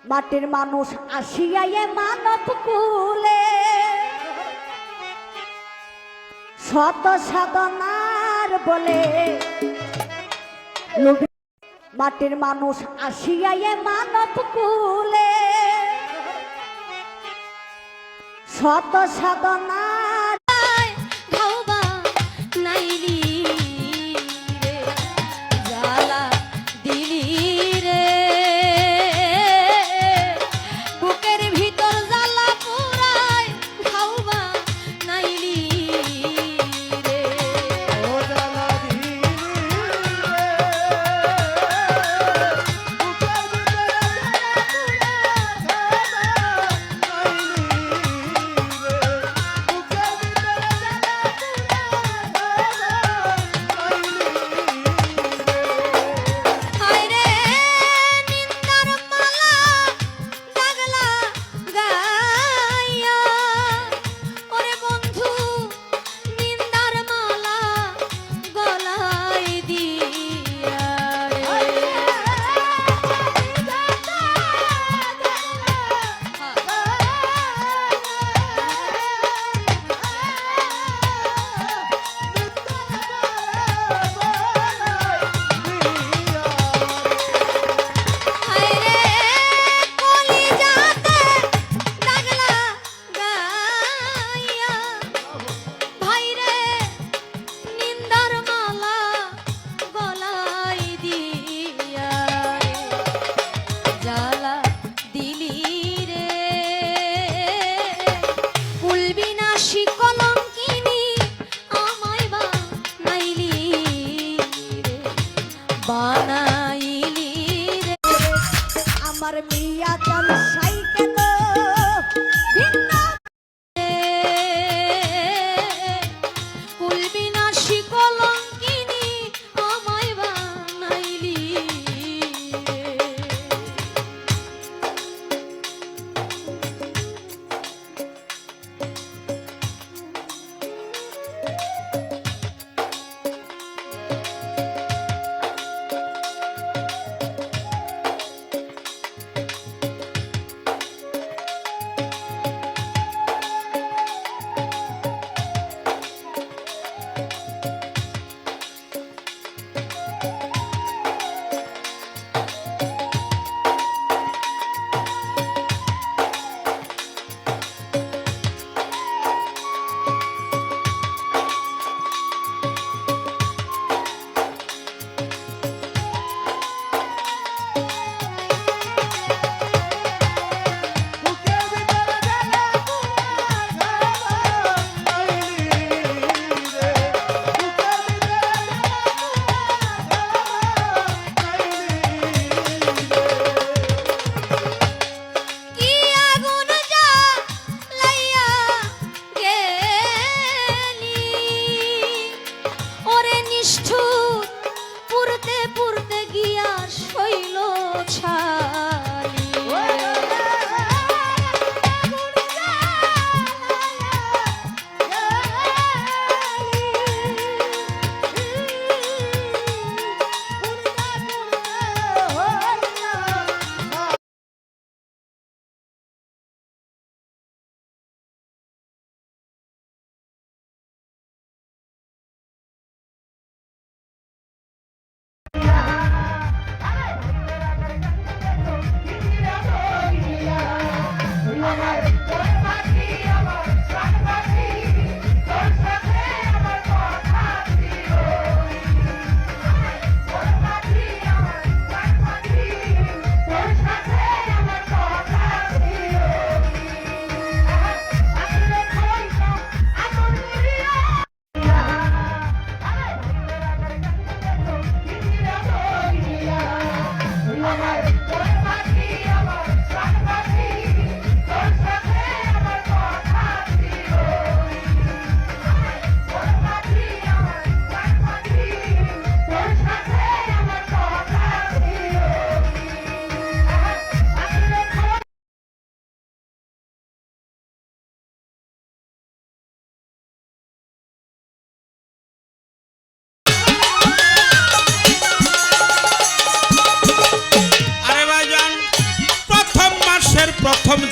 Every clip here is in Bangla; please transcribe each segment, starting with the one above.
মাটির মানুষ আসিয়া এ মানব কুলে শত সাধনার বলে মাটির মানুষ আসিয়া এ মানব কুলে শত সাধনার ধাওবা নাইলি রে জ্বালা দিলি রে বুকের ভিতর জ্বালা পুরাই ধাওবা নাইলি রে ও জ্বালা দিলি রে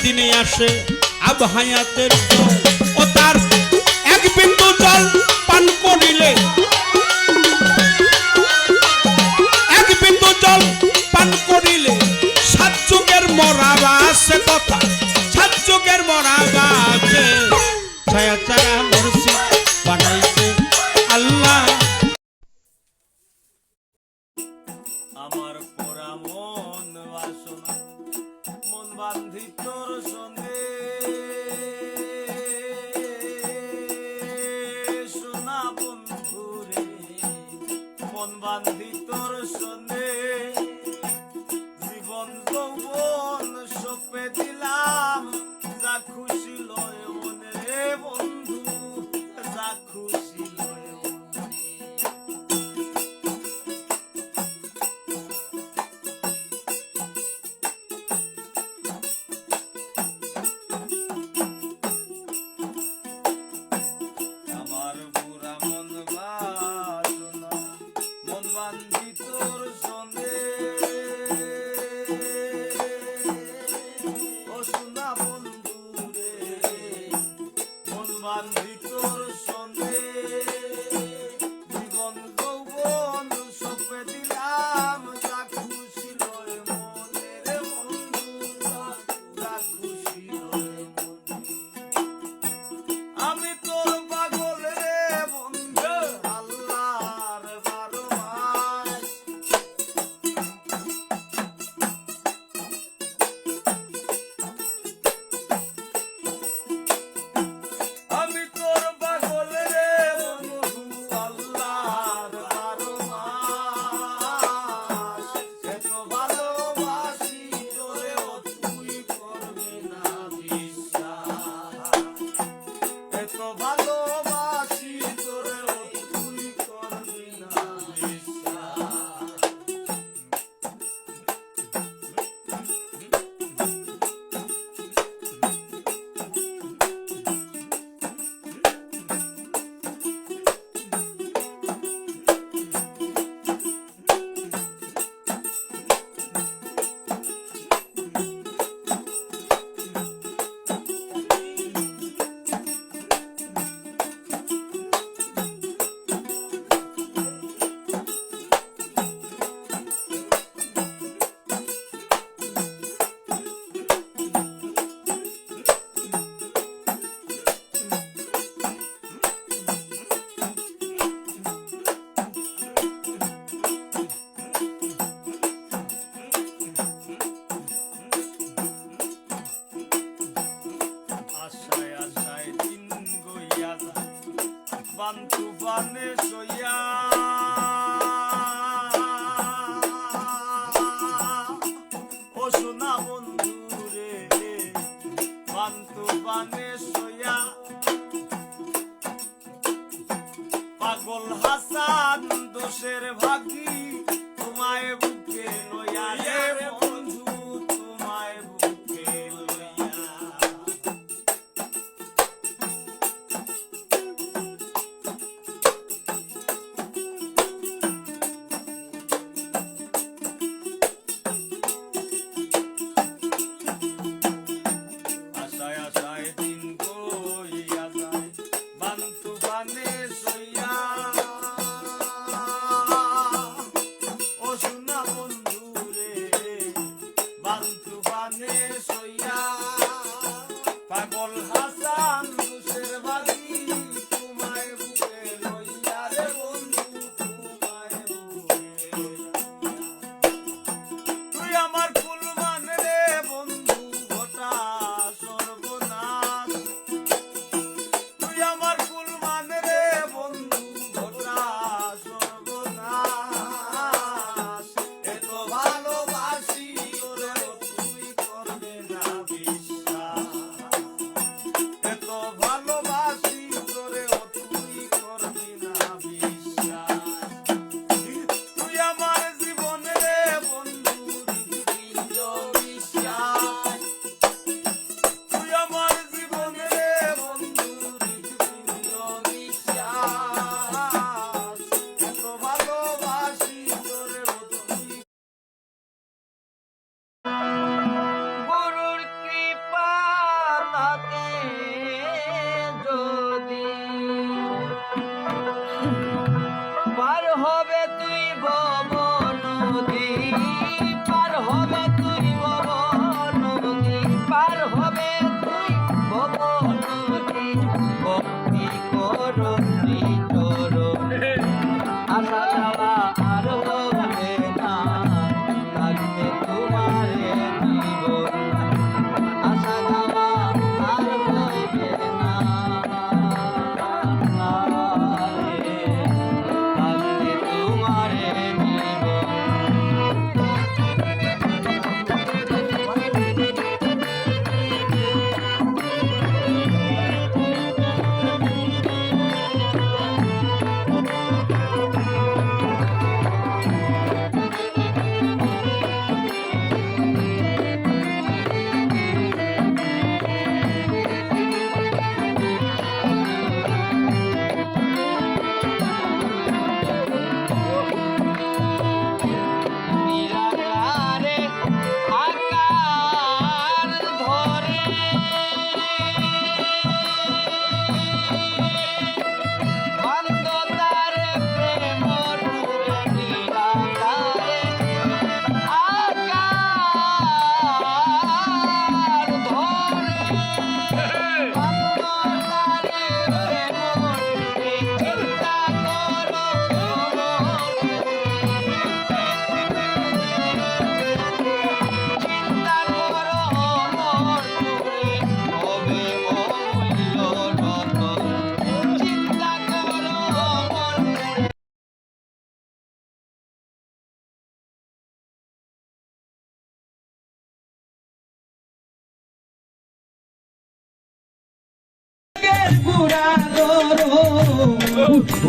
দিনে আসে আবহায়াতের জল ও তার এক বিন্দু জল পান করিলে এক বিন্দু জল পান করিলে সাত যুগের মরা বাসে কথা সাত যুগের মরা বাসে ছায়া ছায়া মুর্শিদ বানাইছে আল্লাহ আমার পোড়া মন বাসনা মন বান্ধি তোর সঙ্গে সোনা বন্ধু রে মন বান্ধি তোর সঙ্গে জীবন যৌবন সপে দিলাম যা খুশি লয় মনে রে বন্ধু যা খুশি লয় মনে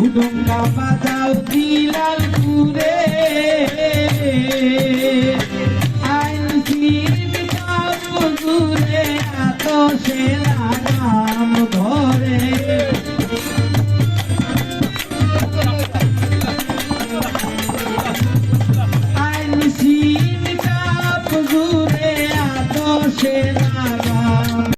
উডুঙ্গা বাজাও দিলালপুরে আইন সিরবিকাও হুজুরে আতশে লাগাম ধরে আইন সিরবিকাও হুজুরে আতশে লাগাম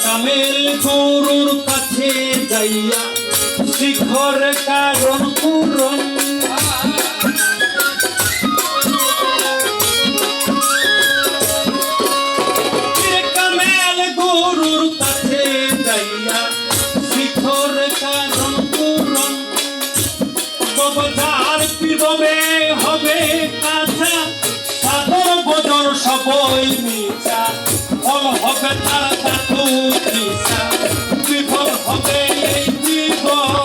কামেল গরুর কাছে যাইয়া শিখর কারণ পূরণ কামেল গরুর কাছে যাইয়া শিখর কারণ পূরণ ববধার পিরবে হবে কাঁচা সাদর বদর সবই মিছা ফল হবে তার কাঠু দিশা বিফল হবে এই জীবন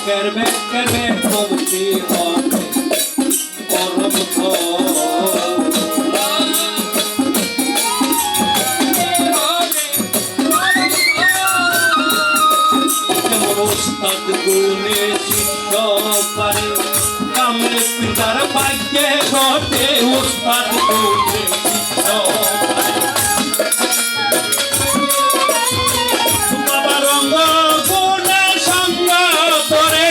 করবে করবে ভক্তি হবে পরম ওস্তাদ গুণে শিষ্য পারে কামে পিতার ভাগ্যে ঘটে ওস্তাদ গুণে শিষ্য পারে বাবা রঙ্গ গুণে সঙ্গ করে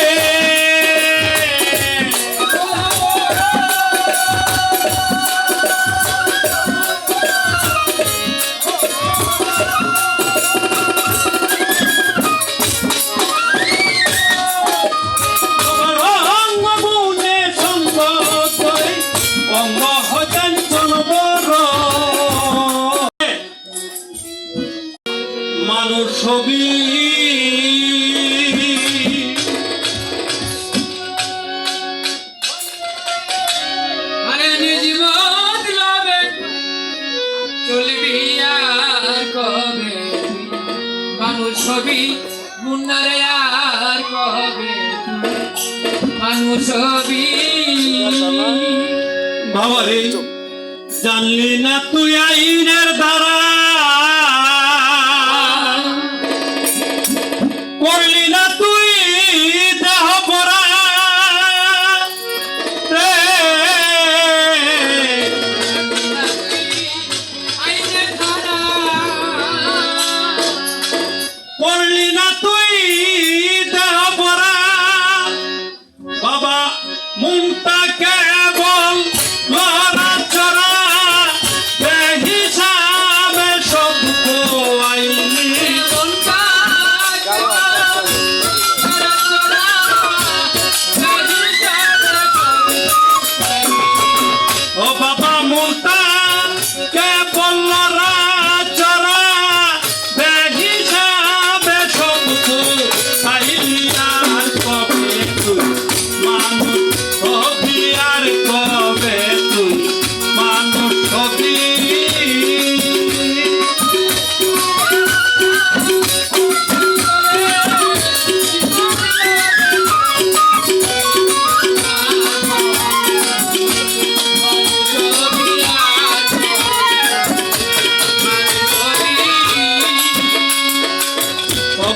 মানুষ ছবি আরে জীবন লবে চলবি আর কবে মানুষ ছবি মুন্নারে আর কবে মানুষ ছবি বাবারে জানলি না তুই আইনের দ্বারা করলি না তুই দেহ পরা করলি না তুই দেহ পরা বাবা মনটা কেবল লড়া চড়া হিসাবে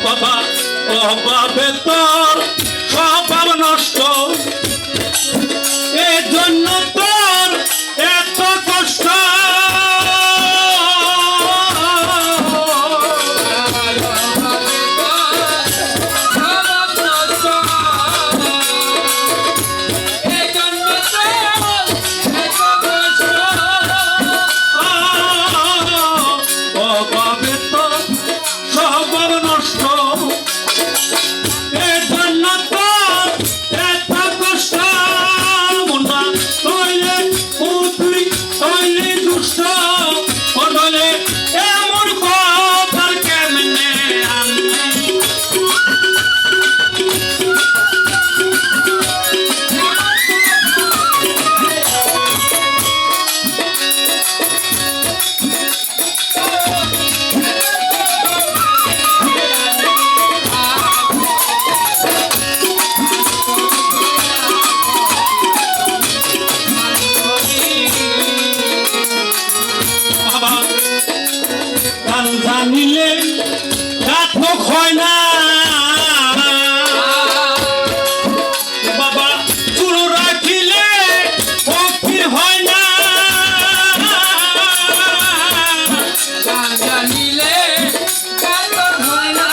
বাবা অভাবে তোর স্বভাব নষ্ট এর জন্য তোর এত কষ্ট অভাবে তোর স্বভাব নষ্ট এর জন্য তোর এত কষ্ট মুন্ডা তৈলে পুত্রী তৈলে দুষ্ট বদলে এমন কথা কেমনে আনবে বাবা গান জানিলে ঘাতক হয় না বাবা চুল রাখিলে ফকির হয় না জানিলে কালো হয় না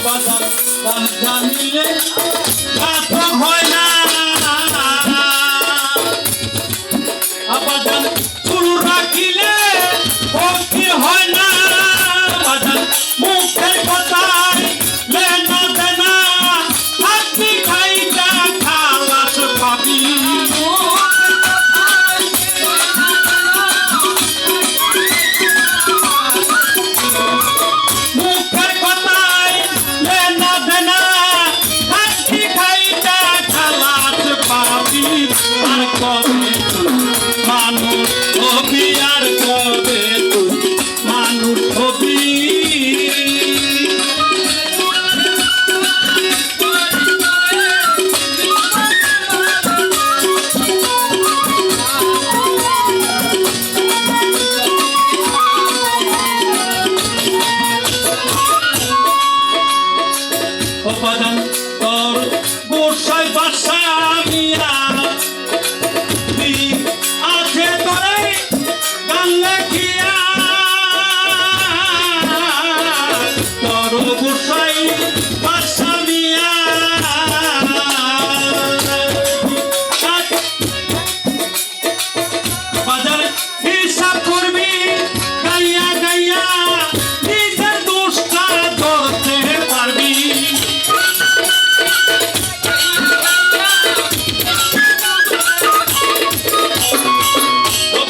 বাজার গান জানিলে ঘাতক হয় না বাজার চুল রাখিলে ফকির হয় না বাজার মুখের কথায় লেনা দেনা হাতি খাইটা খালাস পাবি মুখের কথায় লেনা দেনা হাতি খাইটা খালাস পাবি আর কবে তুই মানুষ হবি আর কবে তুই মানুষ হবি উপাদান তোর গোসাই বাসা মিয়া আছে তোরে গান লেখিয়া তোর গোসাই বাসা মিয়া বাজারে হিসাব করবি গাইয়া গাইয়া নিজের দোষটা ধরতে পারবি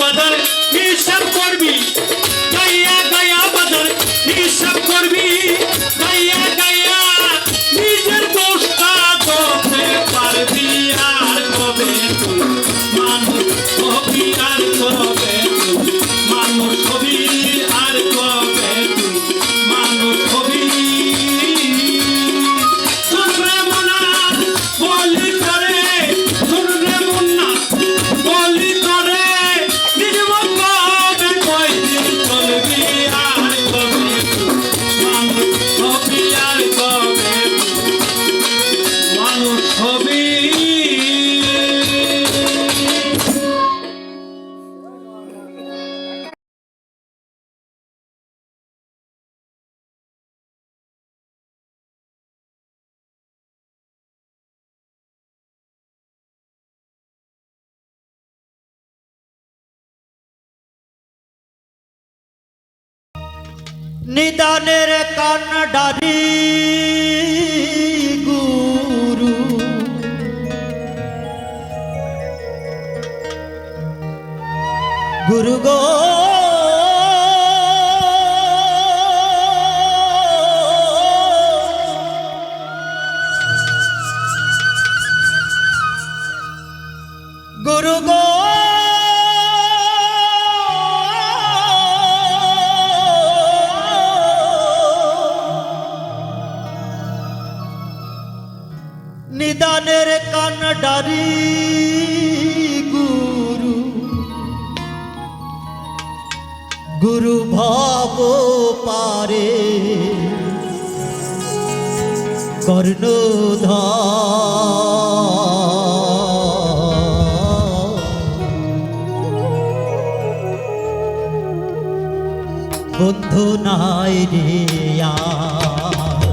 বাজারে হিসাব করবি গাইয়া গাইয়া বাজারে হিসাব করবি গাইয়া গাইয়া নিজের দোষটা ধরতে পারবি আর কবে তুই মানুষ হবি আর কবে তুই মানুষ হবি আর কবে তুই মানুষ হবি শুনরে মনা বলি করে শুনরে মনা বলি করে নিজ মনে কয়দিন চলবি আর কবে তুই মানুষ হবি আর কবে তুই মানুষ হবি নিদানের কান্ডারি গুরু গুরু গো গুরু গো নিদানের কান্ডারি গুরু গুরু ভব পারে কর্ণধার বন্ধু নাই রে আর।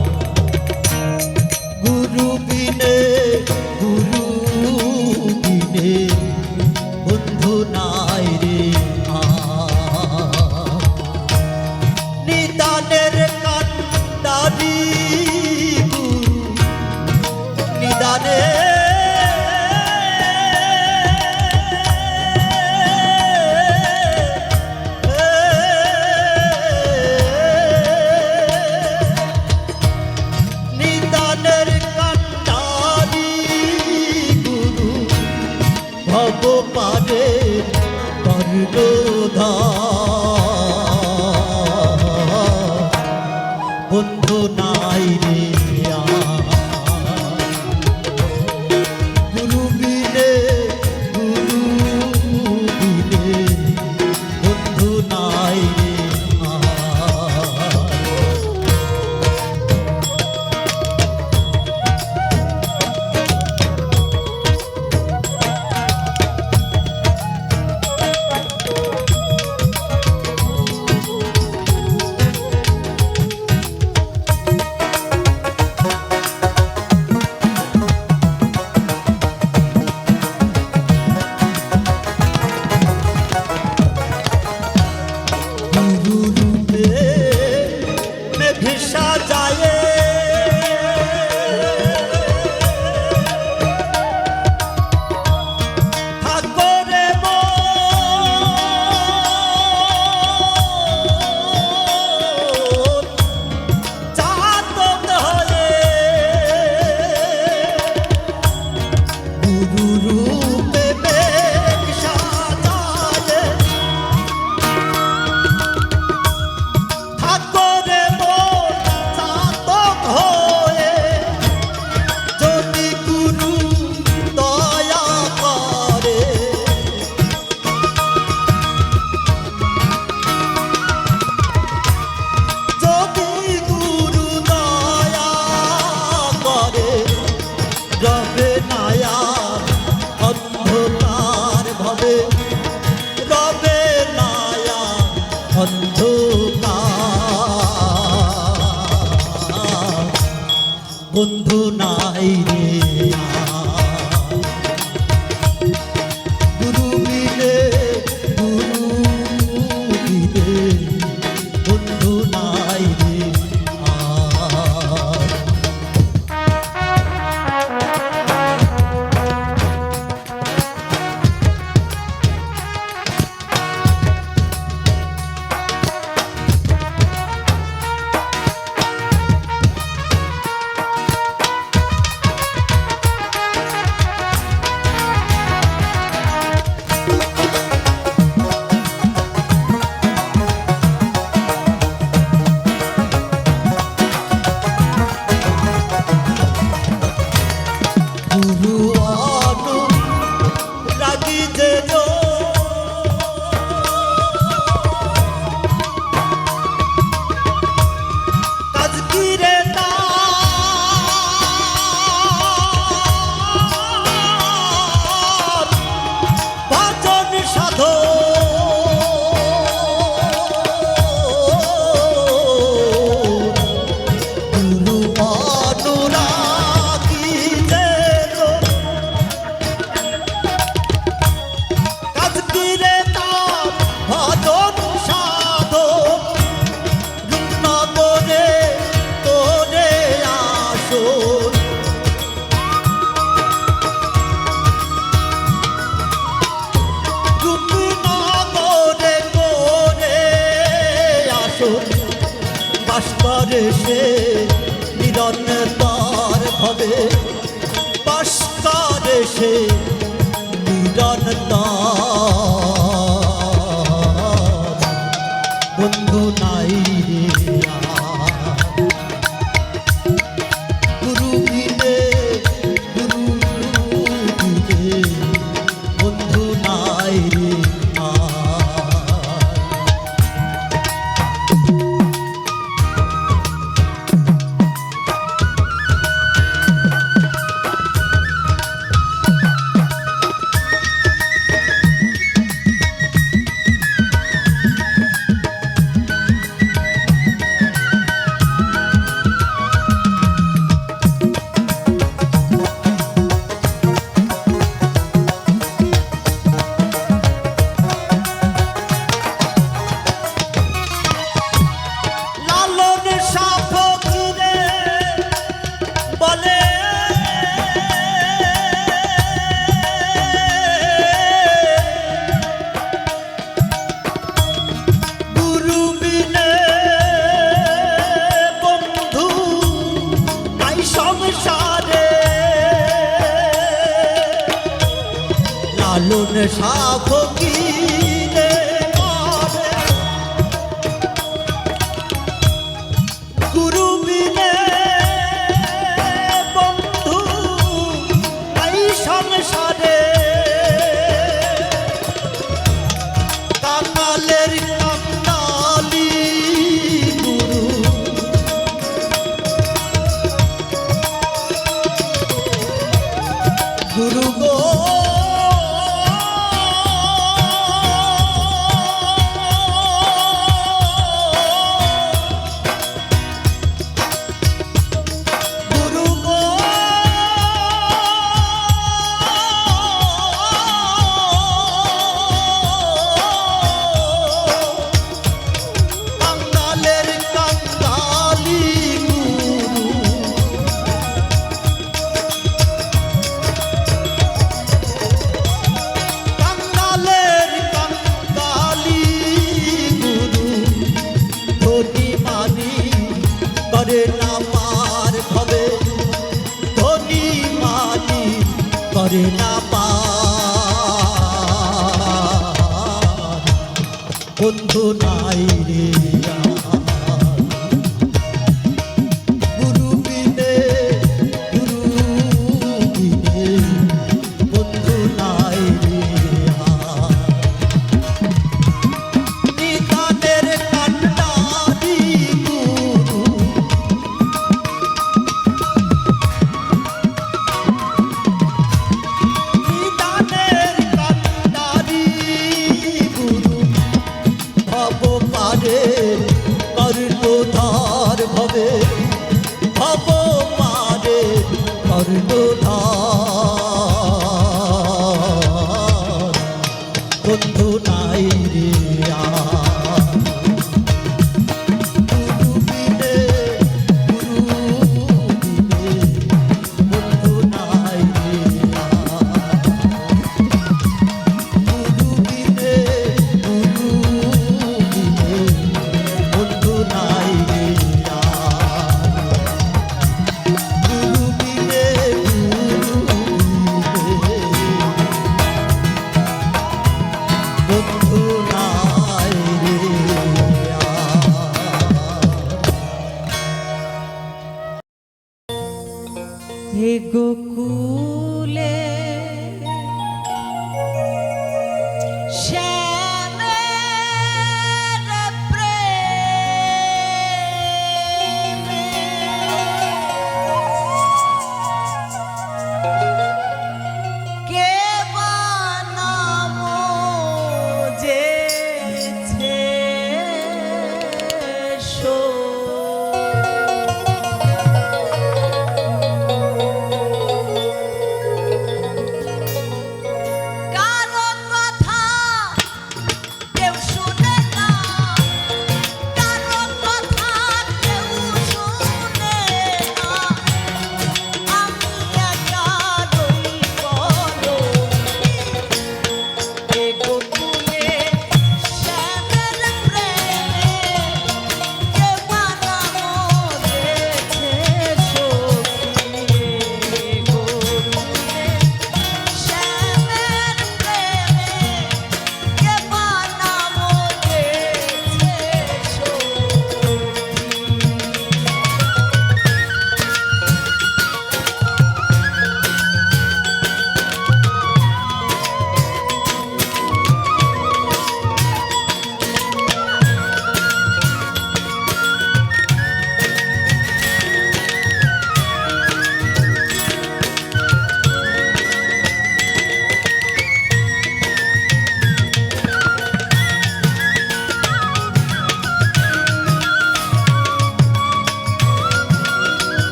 গুরু বিনে বন্ধু নাই রে আর। নিদানের কান্ডারি গুরু নিদানে নিদানের কান্ডারি গুরু ভব পারে কর্ণধার বন্ধু নাই রে আর। গুরু বিনে বন্ধু নাই রে আর। গুরু রূপে মেঘে সাজায়ে ঠাকুরে মন চাতক হয়ে গুরু রূপে মেঘ সাজায়ে ঠাকুরে মন চাতক হয়ে যদি গুরু দয়া করে যদি গুরু দয়া করে রবে নায়া অন্ধকার ভবে রবে নায়া অন্ধকার বন্ধু নাই রে আর। গুরু বিনে বন্ধু নাই রে আর। গুরু অনু রাগি যে কাজ কি রে তার ভজন সাধো গুরু অনুরাগী যে কাজ কি রে তার ভজন সাধো রূপনগরে তোরে আসর রূপনগরে তোরে আসর বাস করে সে নিরন্তর ভবে বাস করে সে নিরন্তর বন্ধু নাই রে আর। গুরু বিনে সংসারে লালন সাফকিরে করে গুরু বিনে বন্ধু এই সংসারে কাঙালের কাঙালি গুরু গুরু গো গুরু গো কাঙালের কাঙালি গুরু কাঙালের কাঙালি গুরু ধনী মানি করে না পার হবে ধনী মানি করে না পার বন্ধু নাই রে আর। গুরু বিনে বন্ধু নাই রে আর। নিদানের কান্ডারি গুরু নিদানের কান্ডারি গুরু ভব পারে কর্ণধার ভবে ভব পারে কর্ণধার বন্ধু নাই রে আর। গুরু বিনে বন্ধু নাই রে আর। গুরু বিনে বন্ধু নাই রে আর। গুরু বিনে বন্ধু নাই রে আর। হে গোকুলে শ্যামের প্রেমে কে বানাবো যেছে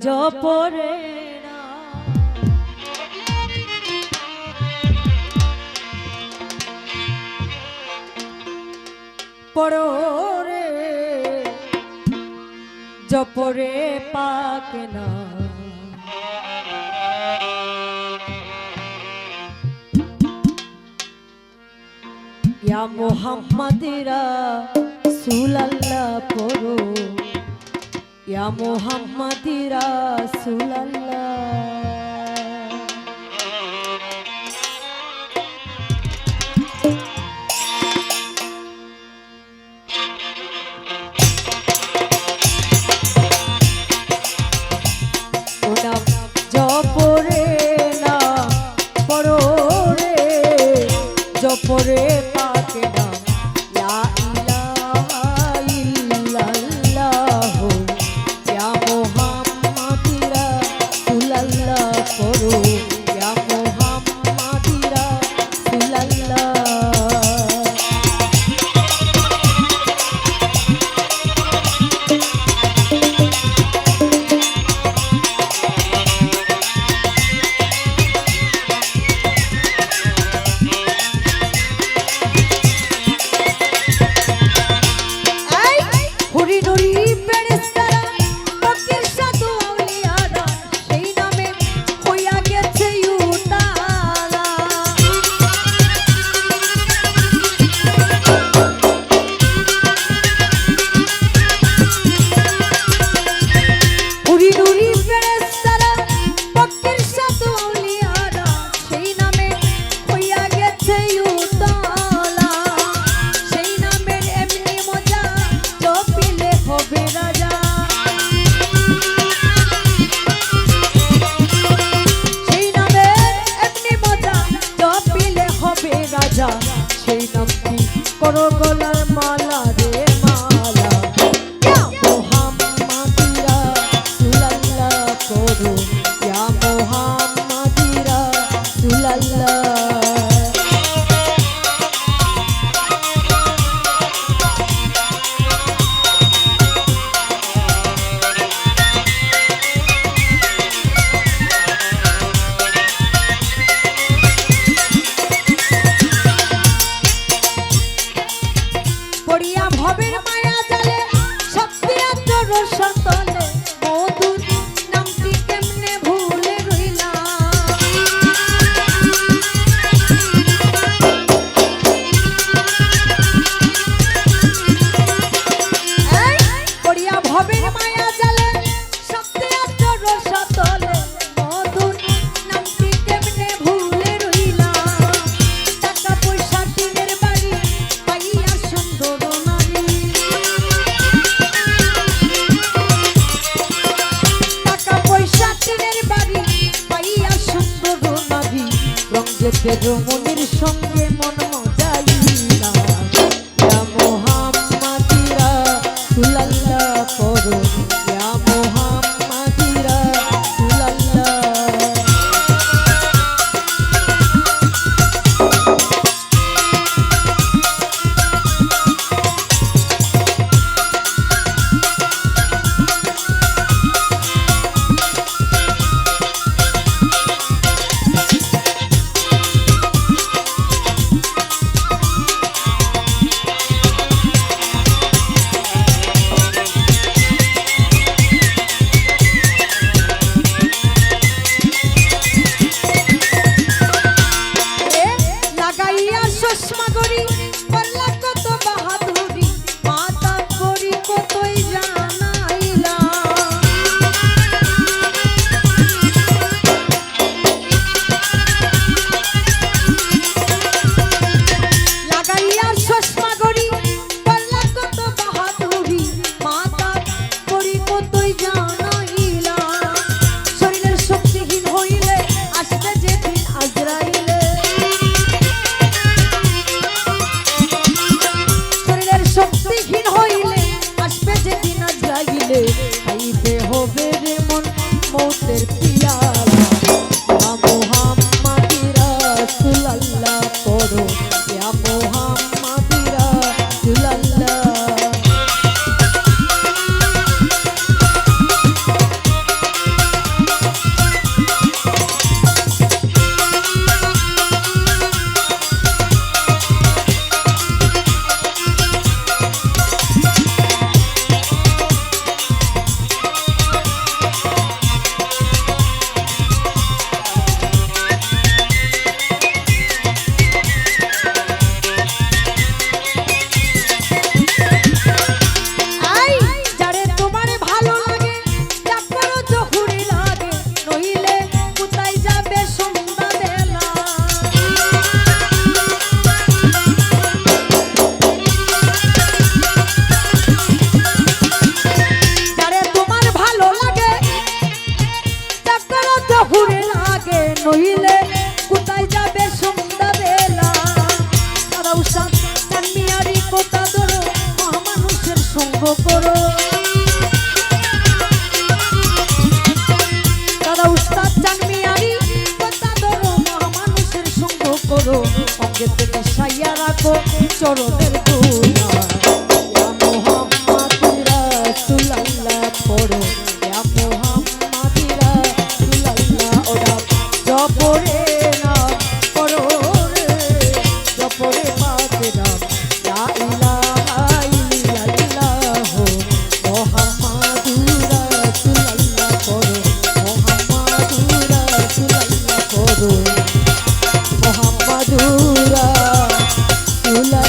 জপরে না পড়রে জপরে পাকে না ইয়া মুহাম্মাদিরা সুলাল্লাহ পড়ো ইয়া মুহাম্মাদিরা সুলাল্লাহ জপরে না পড়রে জপরে পাকে না লা ইলাহা ইল্লাল্লাহ ইয়া মুহাম্মাদিরা রাসূলুল্লাহ পড়ো ইয়া মুহাম্মাদিরা রাসূলুল্লাহ সেই নামটি করো গলার মালা রে মালা ইয়া মুহাম্মাদিরা রাসূলুল্লাহ করো ইয়া মুহাম্মাদিরা রাসূলুল্লাহ পড়িয়া ভবের মায়া জালে শক্তি আচর সতলে মধুর নামটি কেমনে ভুলে রইলাম পড়িয়া ভবের মায়া জালে শক্তি আচর সতলে মধুর নামটি কেমনে ভুলে রইলাম টাকা পয়সা টিনের বাড়ি পাইয়া সুন্দর নারী টাকা পয়সা টিনের বাড়ি পাইয়া সুন্দর নারী রং যেতে রমণীর সঙ্গে মন মজাইলা ইয়া মুহাম্মাদিরা রাসূলুল্লাহ পড়ো ইয়া মুহাম্মাদিরা রাসূলুল্লাহ সাহুরের আগে নইলে কোথায় যাবে সন্ধ্যা বেলা দাদা উস্তাদ চানমিয়ারি কথা ধরো মহামানুষের সঙ্গ করো দাদা উস্তাদ চানমিয়ারি কথা ধরো মহামানুষের সঙ্গ করো অঙ্গে থেকে সাইয়া রাখো চরণের দুলা ইয়া মুহাম্মদ রাসূলুল্লাহ পড়ো ইয়া মুহাম্মদ রাসূলুল্লাহ ওরা জপরে না পড়ো রে জপরে পাতে নাম লা ইলাহা ইল্লাল্লাহ মুহাম্মাদুর রাসূলুল্লাহ পড়ো মুহাম্মাদুর রাসূলুল্লাহ পড়ো মুহাম্মাদুর রাসূলুল্লাহ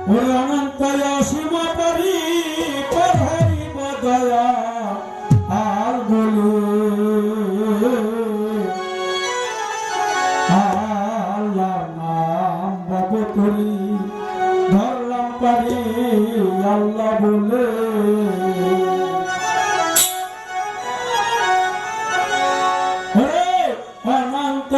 ওরে অনন্ত অসীম পারি পাঠাইব দয়া আর বলে আল্লাহ নাম বাব করি ধরলাম পারি আল্লাহ বলে ওরে অনন্ত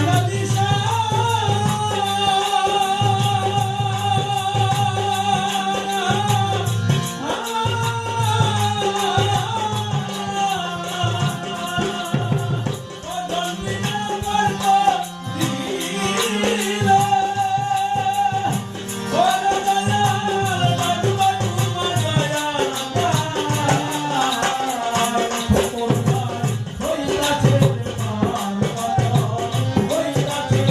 নদী